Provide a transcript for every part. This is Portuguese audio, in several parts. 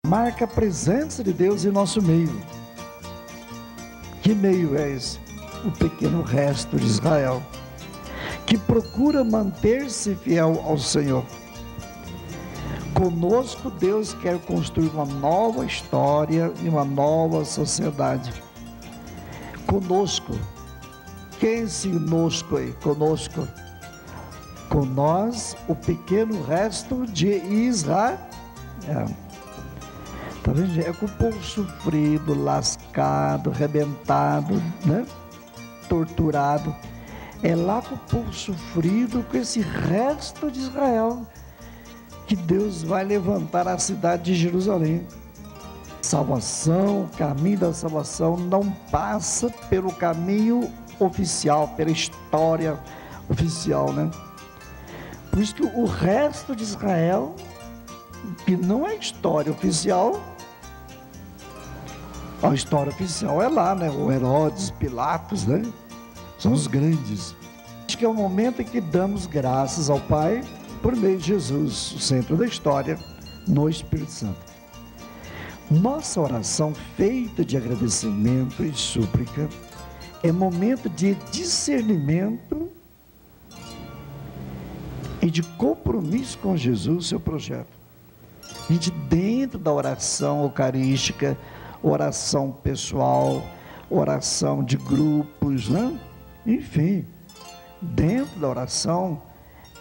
marca a presença de Deus em nosso meio. Que meio é esse? O pequeno resto de Israel, que procura manter-se fiel ao Senhor. Conosco, Deus quer construir uma nova história e uma nova sociedade. Conosco. Quem é esse conosco aí? Conosco. Com nós, o pequeno resto de Israel. Tá vendo? É com o povo sofrido, lascado, arrebentado, né? Torturado. É lá com o povo sofrido, com esse resto de Israel, que Deus vai levantar a cidade de Jerusalém. Salvação, o caminho da salvação não passa pelo caminho oficial, pela história oficial, né? Por isso que o resto de Israel, que não é história oficial, a história oficial é lá, né? O Herodes, Pilatos, né? São os grandes. Acho que é o momento em que damos graças ao Pai por meio de Jesus, o centro da história, no Espírito Santo. Nossa oração feita de agradecimento e súplica é momento de discernimento e de compromisso com Jesus, seu projeto. A gente, dentro da oração eucarística, oração pessoal, oração de grupos, né? Enfim, dentro da oração,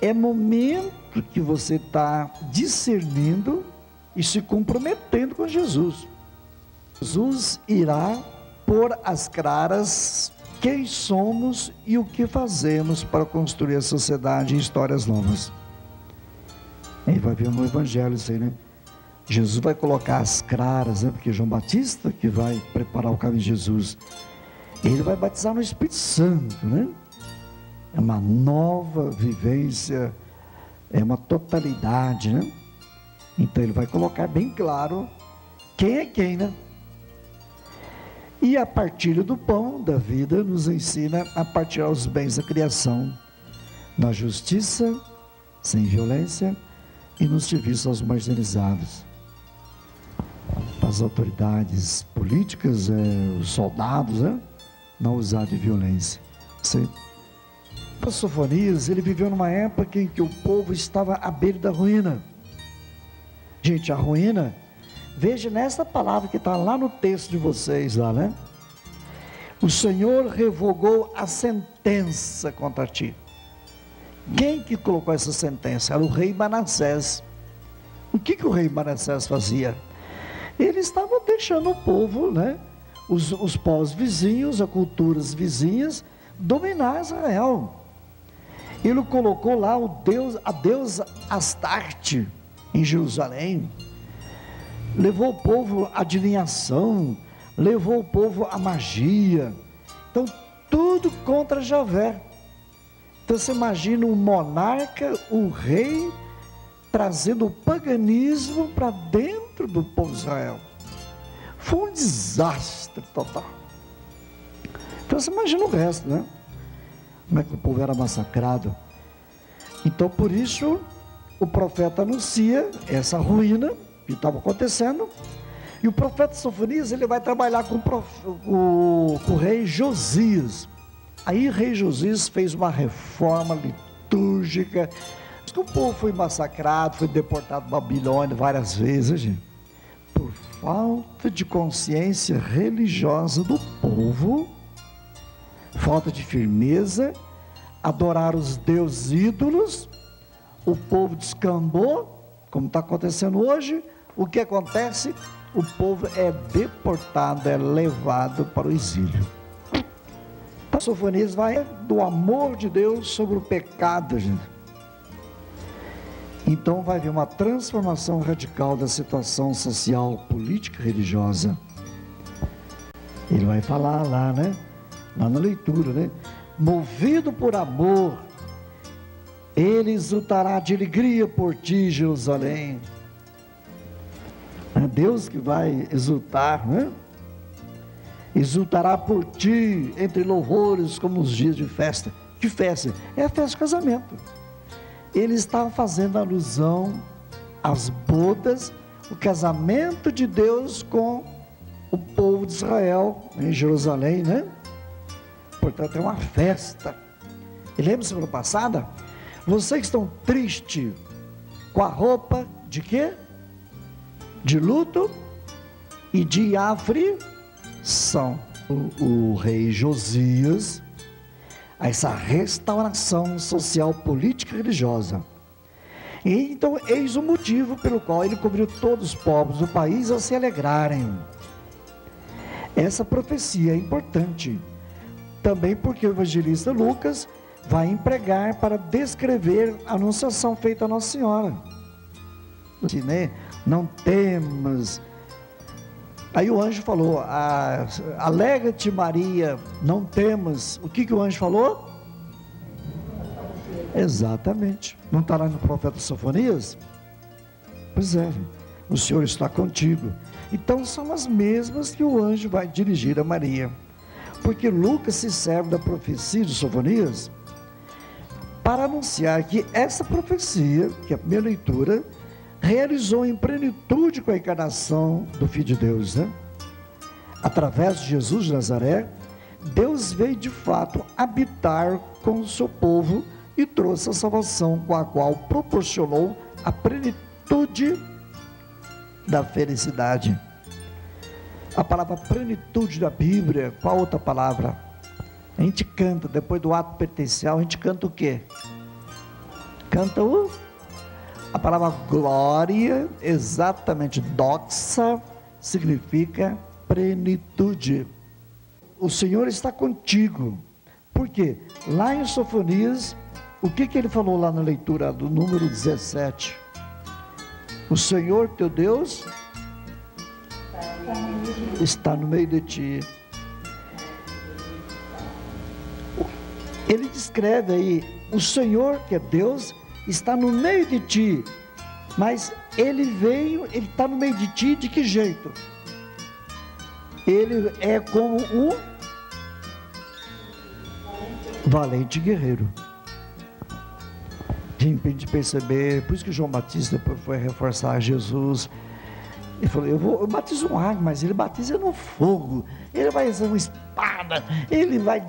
é momento que você está discernindo e se comprometendo com Jesus. Jesus irá pôr às claras quem somos e o que fazemos para construir a sociedade em histórias novas. Aí vai ver no Evangelho isso aí, né? Jesus vai colocar às claras, né? Porque João Batista que vai preparar o caminho de Jesus. Ele vai batizar no Espírito Santo, né? É uma nova vivência, é uma totalidade, né? Então ele vai colocar bem claro quem é quem, né? E a partilha do pão da vida nos ensina a partilhar os bens da criação, na justiça, sem violência e no serviço aos marginalizados. As autoridades políticas, os soldados, né? Não usar de violência. O Sofonias, ele viveu numa época em que o povo estava à beira da ruína. Gente, a ruína, veja nessa palavra que está lá no texto de vocês, lá, né? O Senhor revogou a sentença contra ti. Quem que colocou essa sentença? Era o rei Manassés. O que o rei Manassés fazia? Ele estava deixando o povo, né? Os povos vizinhos, as culturas vizinhas, dominar Israel. Ele colocou lá a deusa Astarte em Jerusalém, levou o povo à adivinhação, levou o povo à magia. Então tudo contra Javé. Então você imagina um monarca, um rei, trazendo o paganismo para dentro do povo de Israel. Foi um desastre total. Então você imagina o resto, né? Como é que o povo era massacrado. Então por isso o profeta anuncia essa ruína que estava acontecendo. E o profeta Sofonias, ele vai trabalhar com o rei Josias. Aí o rei Josias fez uma reforma litúrgica. O povo foi massacrado, foi deportado para Babilônia várias vezes, gente, por falta de consciência religiosa do povo, falta de firmeza, adorar os deuses ídolos. O povo descambou, como está acontecendo hoje. O que acontece? O povo é deportado, é levado para o exílio. Então, Sofonias vai do amor de Deus sobre o pecado, gente. Então vai haver uma transformação radical da situação social, política e religiosa. Ele vai falar lá, né? Lá na leitura, né? Movido por amor, ele exultará de alegria por ti, Jerusalém. É Deus que vai exultar, né? Exultará por ti entre louvores como nos dias de festa. Que festa? É a festa de casamento. Eles estavam fazendo alusão às bodas, o casamento de Deus com o povo de Israel, em Jerusalém, né? Portanto, é uma festa. E lembra semana passada? Vocês que estão tristes com a roupa de quê? De luto e de aflição. O rei Josias, essa restauração social, política e religiosa. E então, eis o motivo pelo qual ele convidou todos os povos do país a se alegrarem. Essa profecia é importante, também porque o evangelista Lucas vai empregar para descrever a anunciação feita a Nossa Senhora. Não temas. Aí o anjo falou, alegra-te Maria, não temas. O que o anjo falou? Exatamente. Não está lá no profeta Sofonias? Pois é, o Senhor está contigo. Então são as mesmas que o anjo vai dirigir a Maria. Porque Lucas se serve da profecia de Sofonias para anunciar que essa profecia, que é a primeira leitura, realizou em plenitude com a encarnação do Filho de Deus, né? Através de Jesus de Nazaré, Deus veio de fato habitar com o seu povo e trouxe a salvação com a qual proporcionou a plenitude da felicidade. A palavra plenitude da Bíblia, qual outra palavra? A gente canta, depois do ato penitencial, a gente canta o quê? Canta a palavra glória, exatamente, doxa, significa plenitude. O Senhor está contigo. Por quê? Lá em Sofonias, o que ele falou lá na leitura do número 17? O Senhor teu Deus está no meio de ti. Ele descreve aí, o Senhor que é Deus está no meio de ti, mas ele está no meio de ti de que jeito? Ele é como um valente guerreiro. De repente perceber, por isso que João Batista depois foi reforçar Jesus. Ele falou, eu batizo um água, mas ele batiza no fogo. Ele vai usar uma espada, ele vai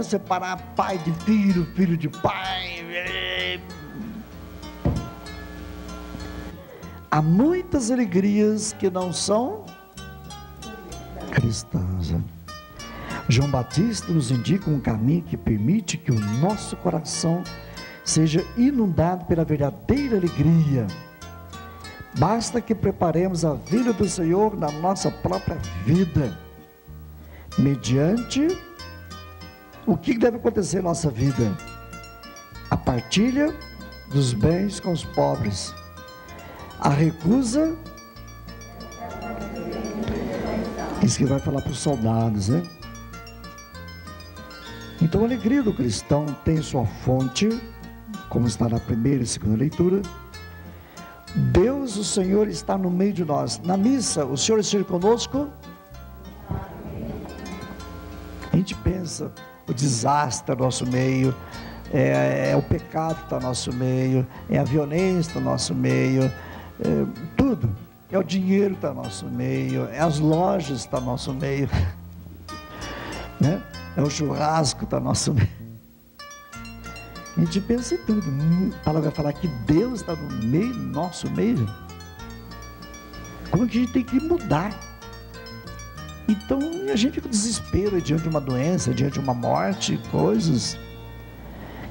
separar pai de filho, filho de pai. Há muitas alegrias que não são cristãs. João Batista nos indica um caminho que permite que o nosso coração seja inundado pela verdadeira alegria. Basta que preparemos a vinda do Senhor na nossa própria vida, mediante o que deve acontecer em nossa vida? A partilha dos bens com os pobres, a recusa, isso que vai falar para os soldados, né? Então a alegria do cristão tem sua fonte, como está na primeira e segunda leitura. Deus, o Senhor, está no meio de nós. Na missa, o Senhor esteja conosco. A gente pensa, o desastre do nosso meio, é o pecado que está no nosso meio, é a violência no nosso meio, tudo. É o dinheiro que está no nosso meio, é as lojas que estão no nosso meio, né? É o churrasco que está no nosso meio. A gente pensa em tudo. A palavra vai falar que Deus está no meio, no nosso meio. Como que a gente tem que mudar? Então a gente fica com desespero diante de uma doença, diante de uma morte, coisas.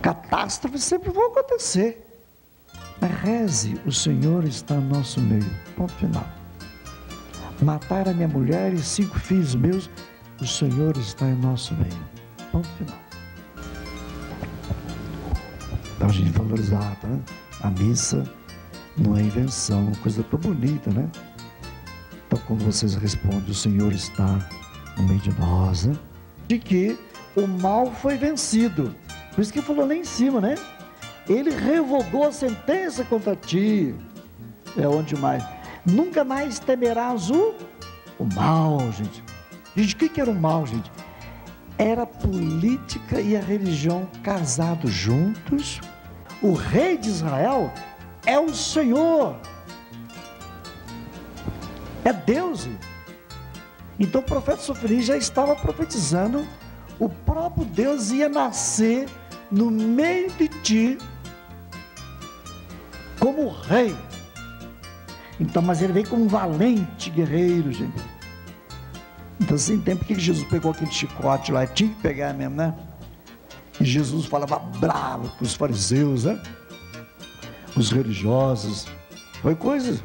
Catástrofes sempre vão acontecer. Mas reze, o Senhor está no nosso meio. Ponto final. Mataram a minha mulher e 5 filhos meus, o Senhor está em nosso meio. Ponto final. Então a gente valorizar, tá? A missa não é invenção, coisa tão bonita, né? Então quando vocês respondem, o Senhor está no meio de nós, né? De que o mal foi vencido. Por isso que falou lá em cima, né? Ele revogou a sentença contra ti. É onde mais? Nunca mais temerás o mal, gente. Gente, o que era o mal, gente? Era a política e a religião casados juntos. O rei de Israel é o Senhor. É Deus. Então o profeta Sofonias já estava profetizando, o próprio Deus ia nascer no meio de ti, como rei. Então, mas ele veio como um valente guerreiro, gente. Então, assim, tem porque Jesus pegou aquele chicote lá, tinha que pegar mesmo, né? E Jesus falava bravo com os fariseus, né? Os religiosos, foi coisa.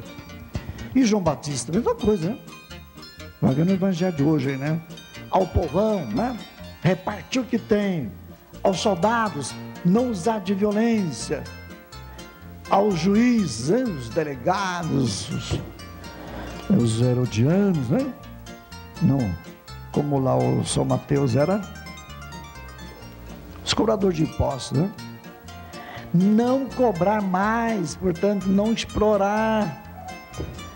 E João Batista, mesma coisa, né? Vai ver no evangelho de hoje aí, né? Ao povão, né? Repartir o que tem. Aos soldados, não usar de violência. Aos juízes, né? Os delegados, os herodianos, né? Não, como lá o São Mateus era, os cobradores de impostos, né? Não cobrar mais, portanto, não explorar.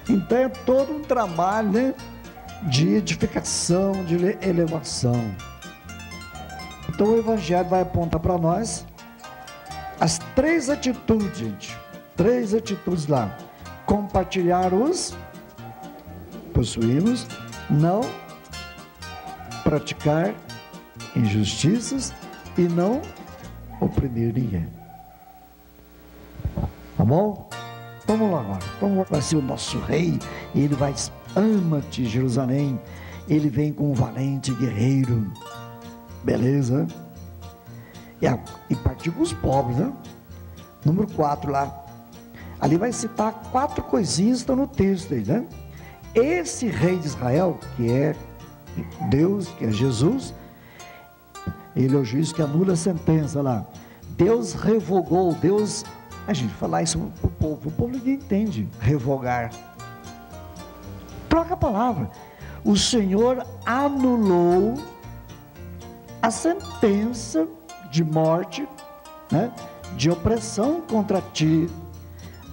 Então é todo um trabalho, né, de edificação, de elevação. Então o Evangelho vai apontar para nós as 3 atitudes, gente. 3 atitudes lá. Compartilhar os possuímos, não praticar injustiças e não oprimir ninguém. Tá bom? Vamos lá agora. Vai ser o nosso rei. Ele vai, ama-te, Jerusalém. Ele vem com um valente guerreiro. Beleza? E partiu com os pobres, né? Número 4 lá. Ali vai citar 4 coisinhas que estão no texto aí, né? Esse rei de Israel, que é Deus, que é Jesus, ele é o juiz que anula a sentença lá. Deus revogou, Deus... A gente falar isso para o povo ninguém entende, revogar. Troca a palavra. O Senhor anulou a sentença de morte, né, de opressão contra ti,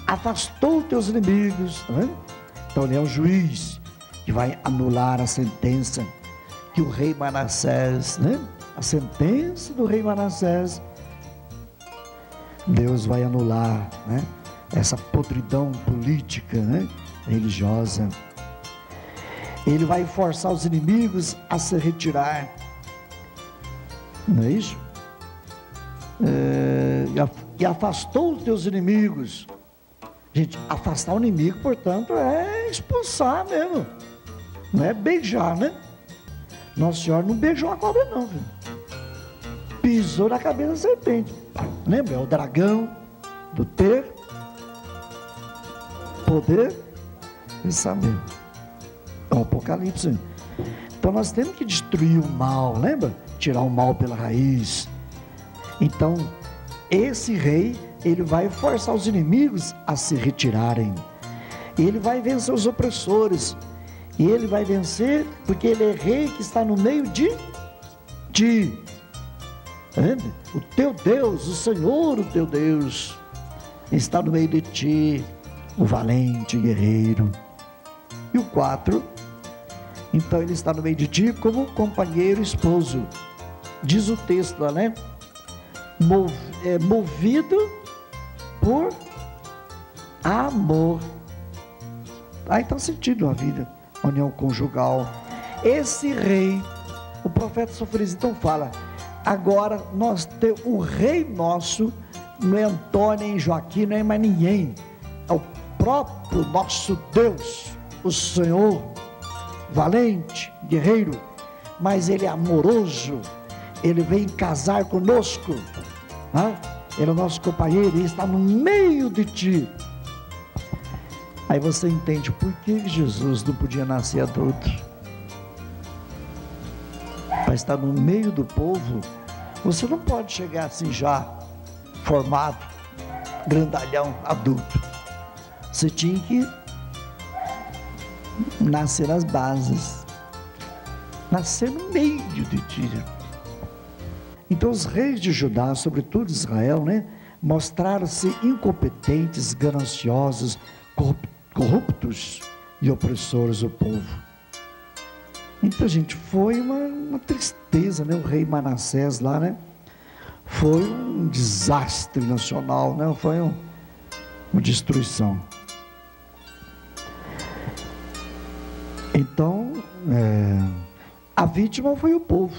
afastou os teus inimigos, né? Então ele é o juiz que vai anular a sentença que o rei Manassés, né? A sentença do rei Manassés, Deus vai anular, né? Essa podridão política, né? Religiosa. Ele vai forçar os inimigos a se retirar, não é isso? E afastou os teus inimigos. Gente, afastar o inimigo, portanto, é expulsar mesmo, não é beijar, né? Nossa Senhora não beijou a cobra não, filho. Pisou na cabeça da serpente. Lembra? É o dragão do ter, poder e saber. É o Apocalipse. Então nós temos que destruir o mal, lembra? Tirar o mal pela raiz. Então, esse rei, ele vai forçar os inimigos a se retirarem. Ele vai vencer os opressores. E ele vai vencer porque ele é rei que está no meio de ti. O teu Deus, o Senhor, o teu Deus, está no meio de ti, o valente guerreiro. E o 4, então ele está no meio de ti como companheiro esposo. Diz o texto lá, né? Movido por amor. Aí está sentido a vida, a união conjugal. Esse rei, o profeta Sofonias então fala: agora nós temos o rei nosso, não é Antônio, nem Joaquim, nem mais ninguém, é o próprio nosso Deus, o Senhor, valente, guerreiro, mas ele é amoroso, ele vem casar conosco, né? Ele é o nosso companheiro, ele está no meio de ti. Aí você entende por que Jesus não podia nascer adulto. Para estar no meio do povo, você não pode chegar assim já formado, grandalhão, adulto. Você tinha que nascer nas bases, nascer no meio de ti. Então os reis de Judá, sobretudo Israel, né, mostraram-se incompetentes, gananciosos, corruptos e opressores do povo. Então, gente, foi uma tristeza, né? O rei Manassés lá, né? Foi um desastre nacional, né? Foi uma destruição. Então, a vítima foi o povo.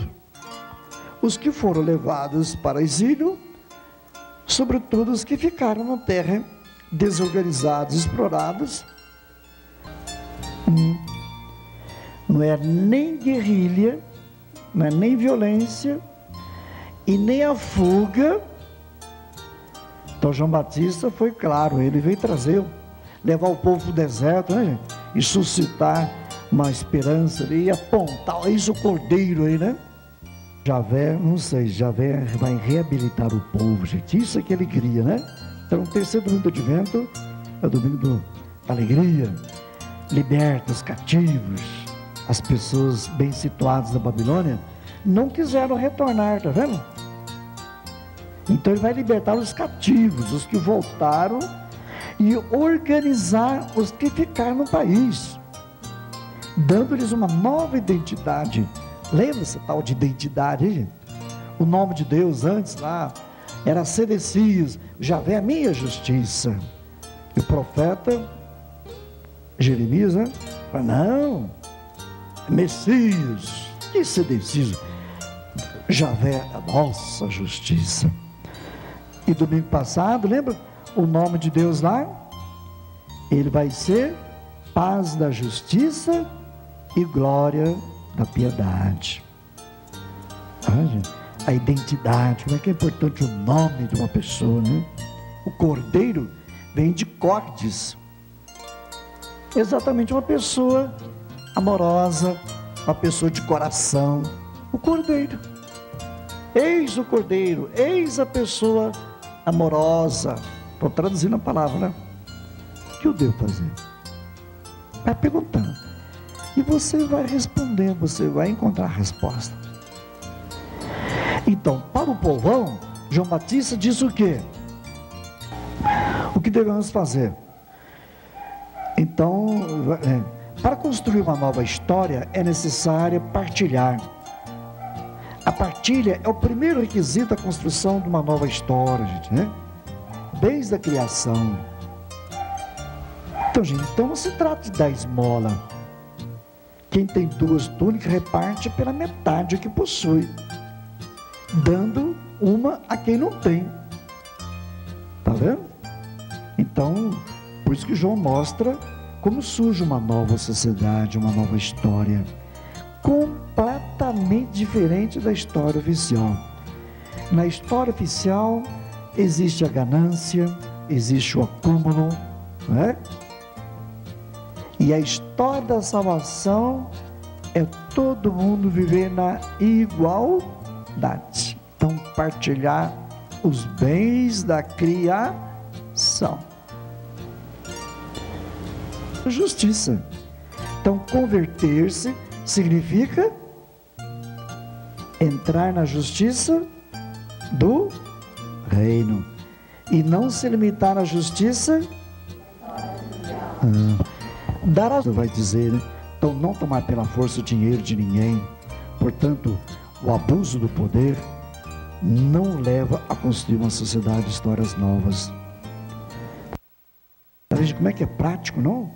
Os que foram levados para exílio, sobretudo os que ficaram na terra, desorganizados, explorados. Não é nem guerrilha, não é nem violência, e nem a fuga. Então João Batista foi claro, ele veio trazer, levar o povo para o deserto, né, gente? E suscitar uma esperança ali, e apontar, isso o cordeiro aí, né? Javé, não sei, Javé vai reabilitar o povo, gente, isso é que ele queria, né? Então o terceiro domingo do advento é o domingo da alegria, liberta os cativos. As pessoas bem situadas da Babilônia não quiseram retornar, tá vendo? Então ele vai libertar os cativos, os que voltaram, e organizar os que ficaram no país, dando-lhes uma nova identidade. Lembra essa tal de identidade, hein, gente? O nome de Deus antes lá era Sedecias, Javé é a minha justiça. E o profeta Jeremias, né? Fala, não, Messias, que Sedecias? Javé é a nossa justiça. E domingo passado, lembra? O nome de Deus lá, ele vai ser paz da justiça e glória da piedade. A identidade, como é que é importante o nome de uma pessoa, né? O cordeiro vem de cordes, exatamente uma pessoa amorosa, uma pessoa de coração. O cordeiro, eis o cordeiro, eis a pessoa amorosa. Estou traduzindo a palavra, né? O que eu devo fazer? Vai perguntando, e você vai responder, você vai encontrar a resposta. Então, para o povão, João Batista diz o quê? O que devemos fazer? Então, para construir uma nova história, é necessário partilhar. A partilha é o primeiro requisito da construção de uma nova história, gente, né? Desde a criação. Então, gente, então não se trata de dar esmola. Quem tem duas túnicas reparte pela metade que possui, dando uma a quem não tem. Tá vendo? Então, por isso que João mostra como surge uma nova sociedade, uma nova história, completamente diferente da história oficial. Na história oficial existe a ganância, existe o acúmulo, né? E a história da salvação é todo mundo viver na igualdade. Então, partilhar os bens da criação. Justiça. Então, converter-se significa entrar na justiça do reino e não se limitar à justiça. Vai dizer, né? Então, não tomar pela força o dinheiro de ninguém. Portanto, o abuso do poder não leva a construir uma sociedade de histórias novas. Veja como é que é prático, não?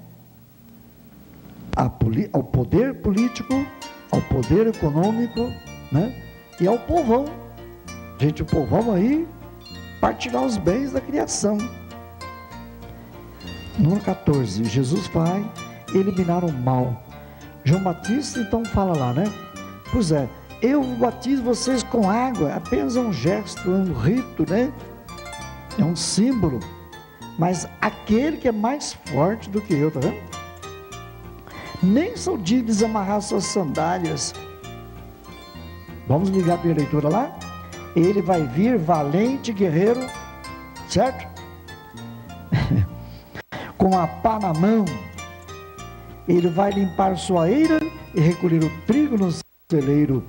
Ao poder político, ao poder econômico, né? E ao povão. Gente, o povão aí partilhar os bens da criação. Número 14, Jesus vai eliminar o mal. João Batista então fala lá, né? Pois é, eu batizo vocês com água, apenas é um gesto, é um rito, né? É um símbolo. Mas aquele que é mais forte do que eu, tá vendo? Nem sou digno de desamarrar suas sandálias. Vamos ligar para a leitura lá? Ele vai vir valente guerreiro, certo? Com a pá na mão, ele vai limpar sua eira e recolher o trigo no celeiro.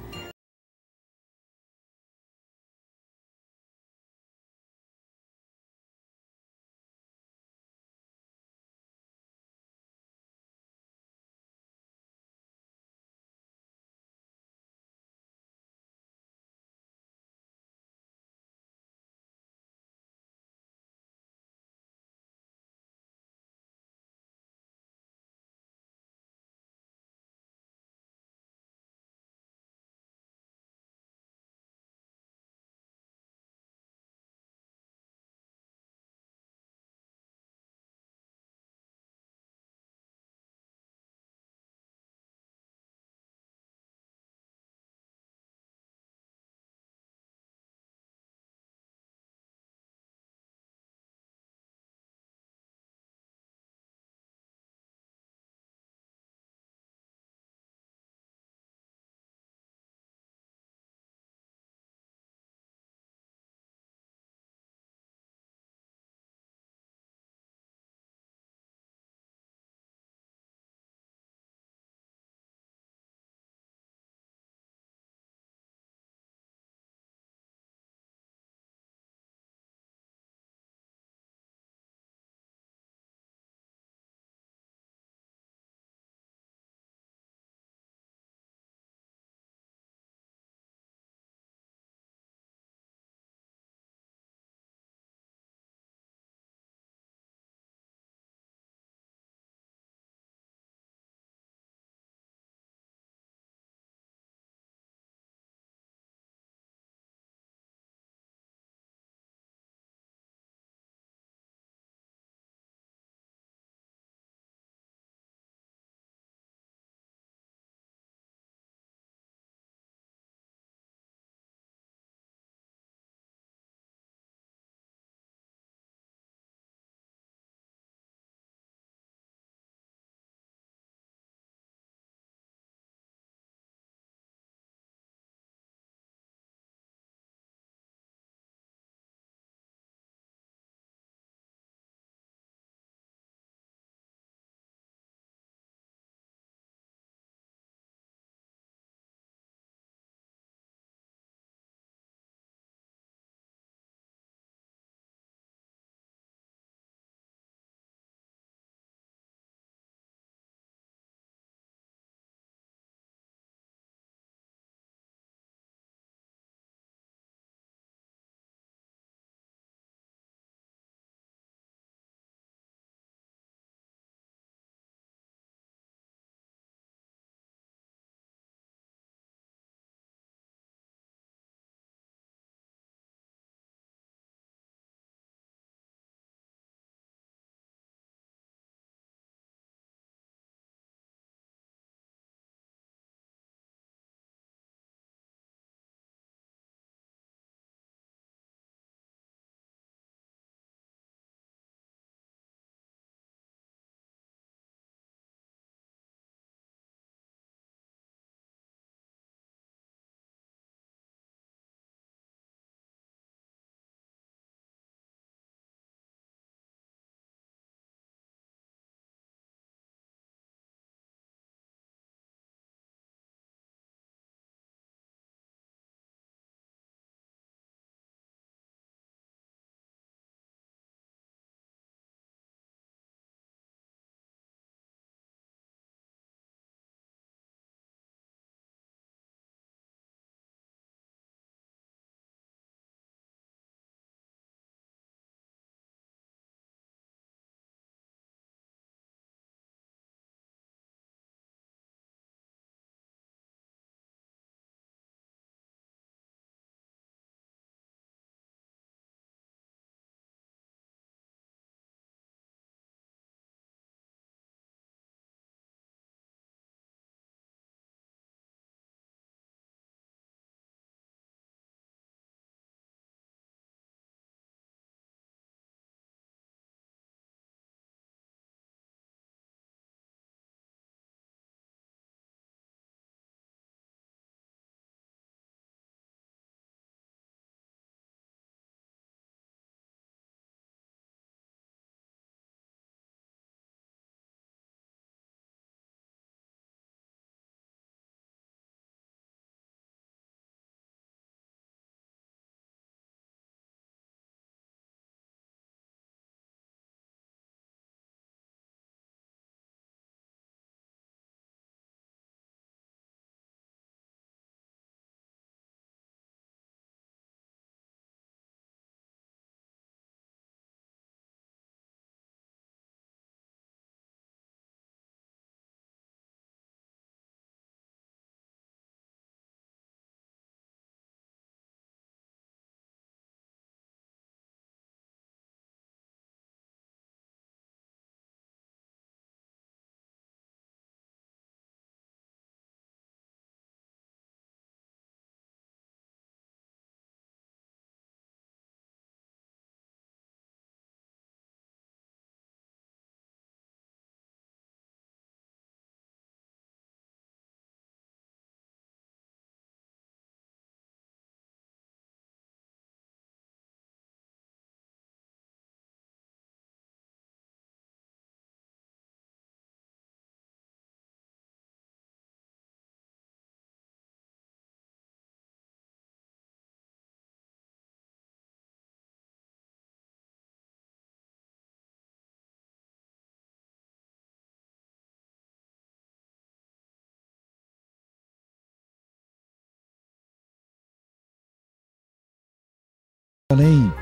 Jerusalém,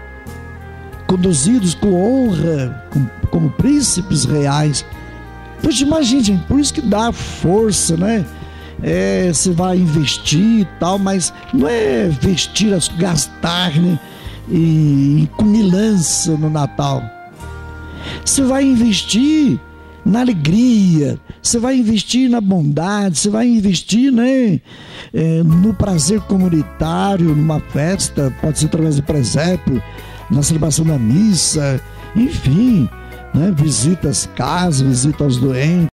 conduzidos com honra, como príncipes reais. Pois imagine, gente, por isso que dá força, né? Você vai investir e tal, mas não é vestir, gastar, né? E com milança no Natal. Você vai investir na alegria, você vai investir na bondade, você vai investir, né, no prazer comunitário, numa festa, pode ser através do presépio, na celebração da missa, enfim, né, visita às casas, visita aos doentes.